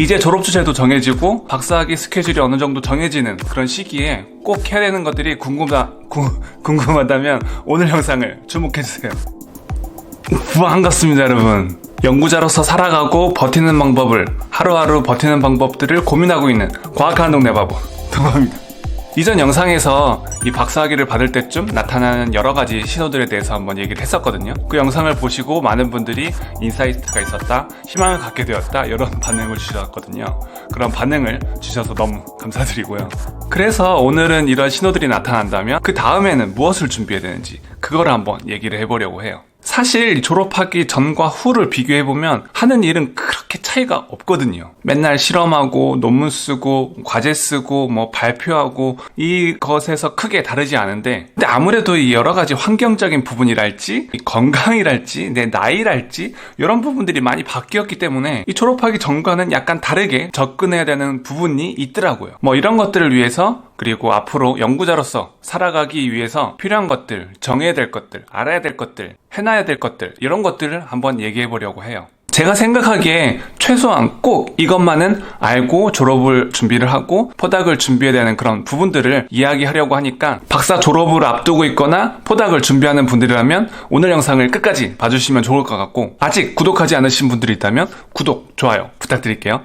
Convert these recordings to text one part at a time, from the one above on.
이제 졸업 주제도 정해지고 박사학위 스케줄이 어느 정도 정해지는 그런 시기에 꼭 해야 되는 것들이 궁금하다면 오늘 영상을 주목해주세요. 반갑습니다, 여러분. 연구자로서 살아가고 버티는 방법을, 하루하루 버티는 방법들을 고민하고 있는 과학하는 동네 바보 동아입니다. 이전 영상에서 이 박사학위를 받을 때쯤 나타나는 여러 가지 신호들에 대해서 한번 얘기를 했었거든요. 그 영상을 보시고 많은 분들이 인사이트가 있었다, 희망을 갖게 되었다, 이런 반응을 주셨거든요. 그런 반응을 주셔서 너무 감사드리고요. 그래서 오늘은 이런 신호들이 나타난다면 그 다음에는 무엇을 준비해야 되는지 그거를 한번 얘기를 해보려고 해요. 사실 졸업하기 전과 후를 비교해보면 하는 일은 그렇게 차이가 없거든요. 맨날 실험하고 논문 쓰고 과제 쓰고 뭐 발표하고 이것에서 크게 다르지 않은데, 근데 아무래도 이 여러 가지 환경적인 부분이랄지 건강이랄지 내 나이랄지 이런 부분들이 많이 바뀌었기 때문에 이 졸업하기 전과는 약간 다르게 접근해야 되는 부분이 있더라고요. 뭐 이런 것들을 위해서, 그리고 앞으로 연구자로서 살아가기 위해서 필요한 것들, 정해야 될 것들, 알아야 될 것들, 해놔야 될 것들, 이런 것들을 한번 얘기해 보려고 해요. 제가 생각하기에 최소한 꼭 이것만은 알고 졸업을 준비를 하고 포닥을 준비해야 되는 그런 부분들을 이야기하려고 하니까, 박사 졸업을 앞두고 있거나 포닥을 준비하는 분들이라면 오늘 영상을 끝까지 봐주시면 좋을 것 같고, 아직 구독하지 않으신 분들이 있다면 구독, 좋아요 부탁드릴게요.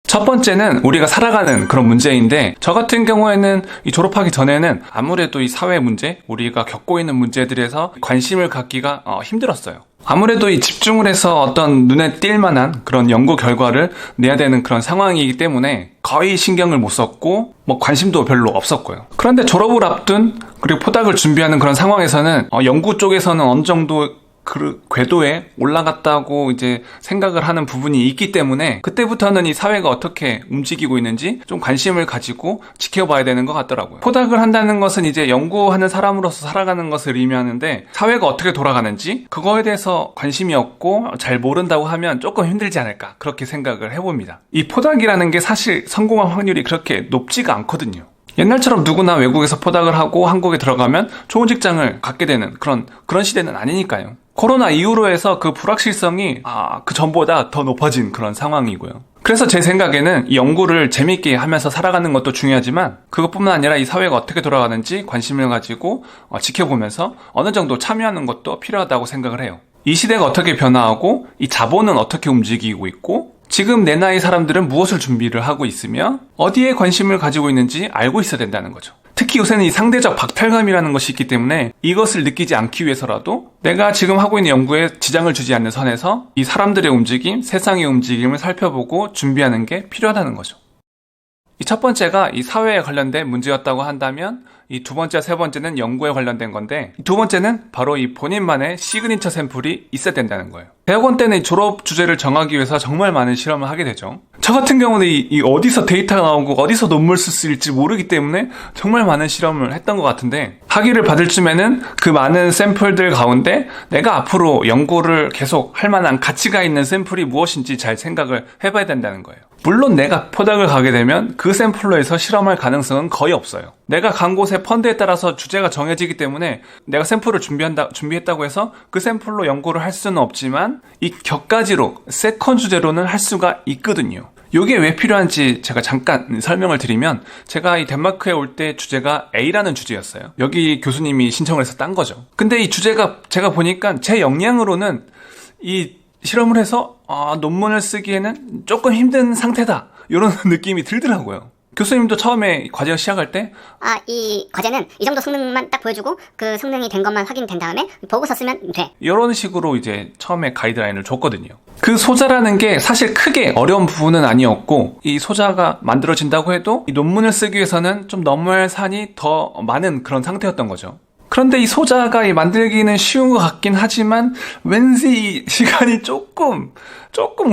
첫 번째는 우리가 살아가는 그런 문제인데, 저 같은 경우에는 이 졸업하기 전에는 아무래도 이 사회 문제, 우리가 겪고 있는 문제들에서 관심을 갖기가 힘들었어요. 아무래도 이 집중을 해서 어떤 눈에 띌 만한 그런 연구 결과를 내야 되는 그런 상황이기 때문에 거의 신경을 못 썼고 뭐 관심도 별로 없었고요. 그런데 졸업을 앞둔, 그리고 포닥을 준비하는 그런 상황에서는 연구 쪽에서는 어느 정도 그 궤도에 올라갔다고 이제 생각을 하는 부분이 있기 때문에 그때부터는 이 사회가 어떻게 움직이고 있는지 좀 관심을 가지고 지켜봐야 되는 것 같더라고요. 포닥을 한다는 것은 이제 연구하는 사람으로서 살아가는 것을 의미하는데, 사회가 어떻게 돌아가는지 그거에 대해서 관심이 없고 잘 모른다고 하면 조금 힘들지 않을까, 그렇게 생각을 해봅니다. 이 포닥이라는 게 사실 성공할 확률이 그렇게 높지가 않거든요. 옛날처럼 누구나 외국에서 포닥을 하고 한국에 들어가면 좋은 직장을 갖게 되는 그런 시대는 아니니까요. 코로나 이후로 해서 그 불확실성이 그 전보다 더 높아진 그런 상황이고요. 그래서 제 생각에는 이 연구를 재밌게 하면서 살아가는 것도 중요하지만, 그것뿐만 아니라 이 사회가 어떻게 돌아가는지 관심을 가지고 지켜보면서 어느 정도 참여하는 것도 필요하다고 생각을 해요. 이 시대가 어떻게 변화하고 이 자본은 어떻게 움직이고 있고, 지금 내 나이 사람들은 무엇을 준비를 하고 있으며 어디에 관심을 가지고 있는지 알고 있어야 된다는 거죠. 특히 요새는 이 상대적 박탈감이라는 것이 있기 때문에 이것을 느끼지 않기 위해서라도 내가 지금 하고 있는 연구에 지장을 주지 않는 선에서 이 사람들의 움직임, 세상의 움직임을 살펴보고 준비하는 게 필요하다는 거죠. 이 첫 번째가 이 사회에 관련된 문제였다고 한다면, 이 두 번째, 세 번째는 연구에 관련된 건데, 이 두 번째는 바로 이 본인만의 시그니처 샘플이 있어야 된다는 거예요. 대학원 때는 이 졸업 주제를 정하기 위해서 정말 많은 실험을 하게 되죠. 저 같은 경우는 이 어디서 데이터가 나오고 어디서 논문을 쓸 수 있을지 모르기 때문에 정말 많은 실험을 했던 것 같은데, 학위를 받을 쯤에는 그 많은 샘플들 가운데 내가 앞으로 연구를 계속 할 만한 가치가 있는 샘플이 무엇인지 잘 생각을 해봐야 된다는 거예요. 물론 내가 포닥을 가게 되면 그 샘플로 해서 실험할 가능성은 거의 없어요. 내가 간 곳의 펀드에 따라서 주제가 정해지기 때문에 내가 샘플을 준비했다고 해서 그 샘플로 연구를 할 수는 없지만, 이 격가지로 세컨 주제로는 할 수가 있거든요. 이게 왜 필요한지 제가 잠깐 설명을 드리면, 제가 이 덴마크에 올 때 주제가 A라는 주제였어요. 여기 교수님이 신청을 해서 딴 거죠. 근데 이 주제가 제가 보니까 제 역량으로는 이 실험을 해서 논문을 쓰기에는 조금 힘든 상태다, 이런 느낌이 들더라고요. 교수님도 처음에 과제를 시작할 때 이 과제는 이 정도 성능만 딱 보여주고 그 성능이 된 것만 확인된 다음에 보고서 쓰면 돼, 이런 식으로 이제 처음에 가이드라인을 줬거든요. 그 소자라는 게 사실 크게 어려운 부분은 아니었고, 이 소자가 만들어진다고 해도 이 논문을 쓰기 위해서는 좀 넘어야 할 산이 더 많은 그런 상태였던 거죠. 그런데 이 소자가 만들기는 쉬운 것 같긴 하지만 왠지 이 시간이 조금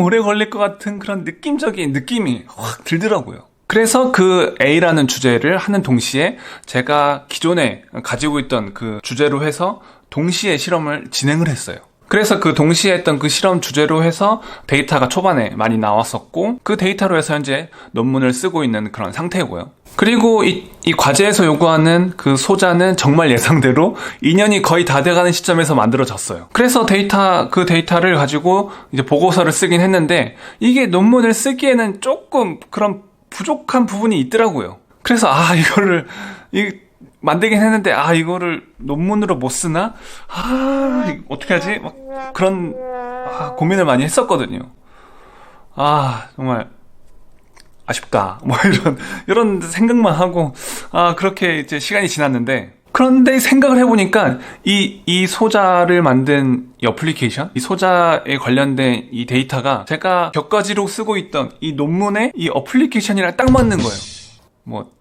오래 걸릴 것 같은 그런 느낌적인 느낌이 확 들더라고요. 그래서 그 A라는 주제를 하는 동시에 제가 기존에 가지고 있던 그 주제로 해서 동시에 실험을 진행을 했어요. 그래서 그 동시에 했던 그 실험 주제로 해서 데이터가 초반에 많이 나왔었고 그 데이터로 해서 현재 논문을 쓰고 있는 그런 상태고요. 그리고 이 과제에서 요구하는 그 소자는 정말 예상대로 2년이 거의 다 돼가는 시점에서 만들어졌어요. 그래서 그 데이터를 가지고 이제 보고서를 쓰긴 했는데 이게 논문을 쓰기에는 조금 그런 부족한 부분이 있더라고요. 그래서 이거를 만들긴 했는데 이거를 논문으로 못 쓰나? 어떻게 하지? 막 그런 고민을 많이 했었거든요. 정말 아쉽다. 뭐 이런 생각만 하고 그렇게 이제 시간이 지났는데, 그런데 생각을 해보니까 이 소자를 만든 이 어플리케이션, 이 소자에 관련된 이 데이터가 제가 격가지로 쓰고 있던 이 논문의 이 어플리케이션이랑 딱 맞는 거예요. 뭐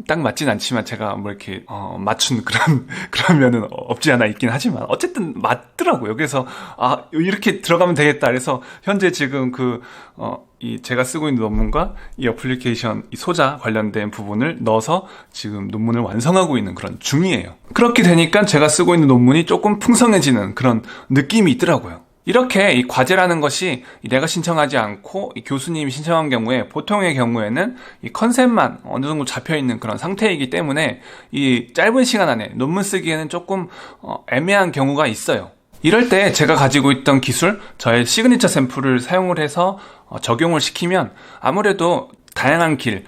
딱 맞진 않지만 제가 뭐 이렇게 맞춘 그런 면은 없지 않아 있긴 하지만 어쨌든 맞더라고요. 그래서 이렇게 들어가면 되겠다. 그래서 현재 지금 제가 쓰고 있는 논문과 이 어플리케이션 이 소자 관련된 부분을 넣어서 지금 논문을 완성하고 있는 그런 중이에요. 그렇게 되니까 제가 쓰고 있는 논문이 조금 풍성해지는 그런 느낌이 있더라고요. 이렇게 이 과제라는 것이 내가 신청하지 않고 이 교수님이 신청한 경우에, 보통의 경우에는 이 컨셉만 어느 정도 잡혀있는 그런 상태이기 때문에 이 짧은 시간 안에 논문 쓰기에는 조금 애매한 경우가 있어요. 이럴 때 제가 가지고 있던 기술, 저의 시그니처 샘플을 사용을 해서 적용을 시키면 아무래도 다양한 길,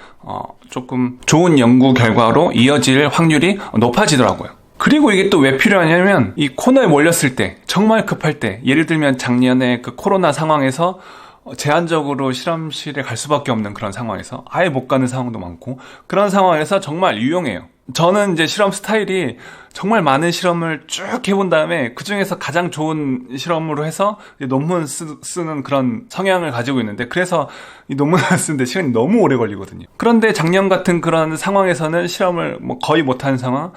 조금 좋은 연구 결과로 이어질 확률이 높아지더라고요. 그리고 이게 또 왜 필요하냐면 이 코너에 몰렸을 때, 정말 급할 때, 예를 들면 작년에 그 코로나 상황에서 제한적으로 실험실에 갈 수밖에 없는 그런 상황에서 아예 못 가는 상황도 많고, 그런 상황에서 정말 유용해요. 저는 이제 실험 스타일이 정말 많은 실험을 쭉 해본 다음에 그 중에서 가장 좋은 실험으로 해서 논문 쓰는 그런 성향을 가지고 있는데, 그래서 이 논문을 쓰는데 시간이 너무 오래 걸리거든요. 그런데 작년 같은 그런 상황에서는 실험을 뭐 거의 못하는 상황,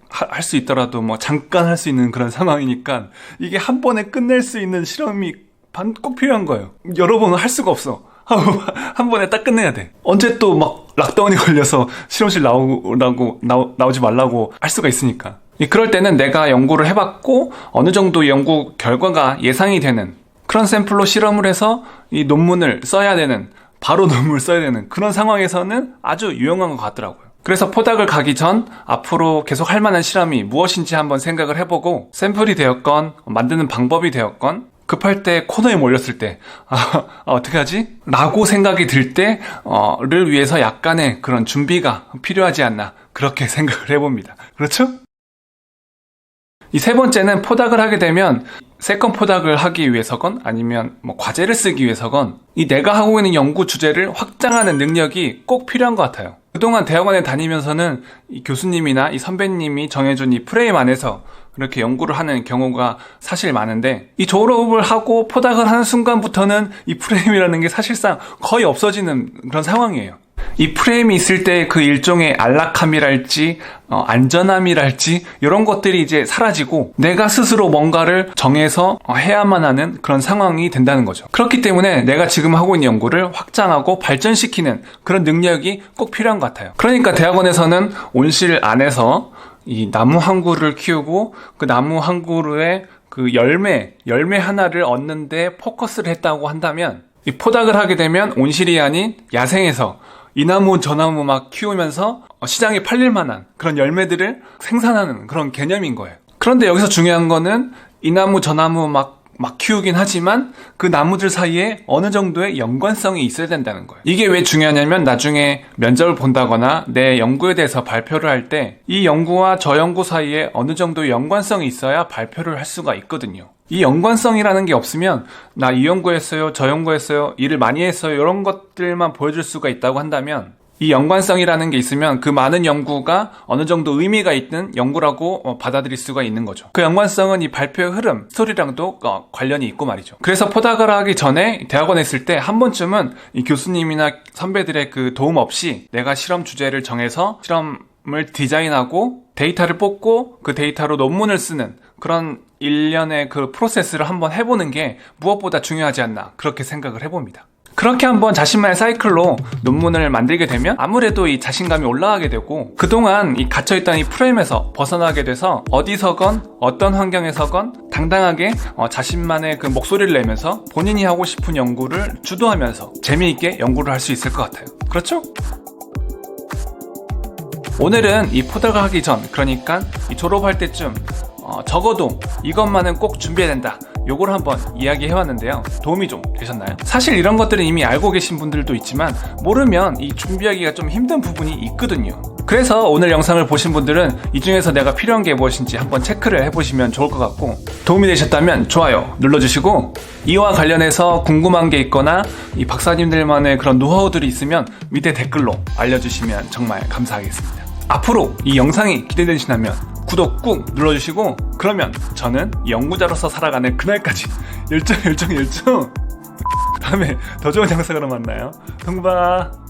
할 수 있더라도 잠깐 할 수 있는 그런 상황이니까 이게 한 번에 끝낼 수 있는 실험이 꼭 필요한 거예요. 여러 번은 할 수가 없어. 한 번에 딱 끝내야 돼. 언제 또 락다운이 걸려서 실험실 나오지 말라고 할 수가 있으니까. 그럴 때는 내가 연구를 해봤고 어느 정도 연구 결과가 예상이 되는 그런 샘플로 실험을 해서 이 논문을 써야 되는, 바로 논문을 써야 되는 그런 상황에서는 아주 유용한 것 같더라고요. 그래서 포닥을 가기 전 앞으로 계속 할 만한 실험이 무엇인지 한번 생각을 해보고, 샘플이 되었건 만드는 방법이 되었건 급할 때, 코너에 몰렸을 때 어떻게 하지? 라고 생각이 들 때를 위해서 약간의 그런 준비가 필요하지 않나, 그렇게 생각을 해봅니다. 그렇죠? 이 세 번째는 포닥을 하게 되면 세컨 포닥을 하기 위해서건 아니면 과제를 쓰기 위해서건 이 내가 하고 있는 연구 주제를 확장하는 능력이 꼭 필요한 것 같아요. 그동안 대학원에 다니면서는 이 교수님이나 이 선배님이 정해준 이 프레임 안에서 그렇게 연구를 하는 경우가 사실 많은데, 이 졸업을 하고 포닥을 하는 순간부터는 이 프레임이라는 게 사실상 거의 없어지는 그런 상황이에요. 이 프레임이 있을 때 그 일종의 안락함이랄지 안전함이랄지 이런 것들이 이제 사라지고 내가 스스로 뭔가를 정해서 해야만 하는 그런 상황이 된다는 거죠. 그렇기 때문에 내가 지금 하고 있는 연구를 확장하고 발전시키는 그런 능력이 꼭 필요한 것 같아요. 그러니까 대학원에서는 온실 안에서 이 나무 한 그루를 키우고 그 나무 한 그루에 그 열매 하나를 얻는데 포커스를 했다고 한다면, 이 포닥을 하게 되면 온실이 아닌 야생에서 이 나무 저 나무 막 키우면서 시장에 팔릴 만한 그런 열매들을 생산하는 그런 개념인 거예요. 그런데 여기서 중요한 거는 이 나무 저 나무 막 키우긴 하지만 그 나무들 사이에 어느 정도의 연관성이 있어야 된다는 거예요. 이게 왜 중요하냐면 나중에 면접을 본다거나 내 연구에 대해서 발표를 할 때 이 연구와 저 연구 사이에 어느 정도의 연관성이 있어야 발표를 할 수가 있거든요. 이 연관성이라는 게 없으면 나 이 연구했어요, 저 연구했어요, 일을 많이 했어요, 이런 것들만 보여줄 수가 있다고 한다면, 이 연관성이라는 게 있으면 그 많은 연구가 어느 정도 의미가 있는 연구라고 받아들일 수가 있는 거죠. 그 연관성은 이 발표의 흐름, 스토리랑도 관련이 있고 말이죠. 그래서 포닥을 하기 전에 대학원에 있을 때 한 번쯤은 이 교수님이나 선배들의 그 도움 없이 내가 실험 주제를 정해서 실험을 디자인하고 데이터를 뽑고 그 데이터로 논문을 쓰는 그런 일련의 그 프로세스를 한번 해보는 게 무엇보다 중요하지 않나, 그렇게 생각을 해봅니다. 그렇게 한번 자신만의 사이클로 논문을 만들게 되면 아무래도 이 자신감이 올라가게 되고 그동안 이 갇혀있던 이 프레임에서 벗어나게 돼서 어디서건 어떤 환경에서건 당당하게 자신만의 그 목소리를 내면서 본인이 하고 싶은 연구를 주도하면서 재미있게 연구를 할 수 있을 것 같아요. 그렇죠? 오늘은 이 포달과 하기 전, 그러니까 이 졸업할 때쯤 적어도 이것만은 꼭 준비해야 된다, 요걸 한번 이야기해왔는데요. 도움이 좀 되셨나요? 사실 이런 것들은 이미 알고 계신 분들도 있지만 모르면 이 준비하기가 좀 힘든 부분이 있거든요. 그래서 오늘 영상을 보신 분들은 이 중에서 내가 필요한 게 무엇인지 한번 체크를 해보시면 좋을 것 같고, 도움이 되셨다면 좋아요 눌러주시고, 이와 관련해서 궁금한 게 있거나 이 박사님들만의 그런 노하우들이 있으면 밑에 댓글로 알려주시면 정말 감사하겠습니다. 앞으로 이 영상이 기대되시다면 구독 꾹 눌러주시고, 그러면 저는 연구자로서 살아가는 그날까지 열정 다음에 더 좋은 영상으로 만나요. 동바.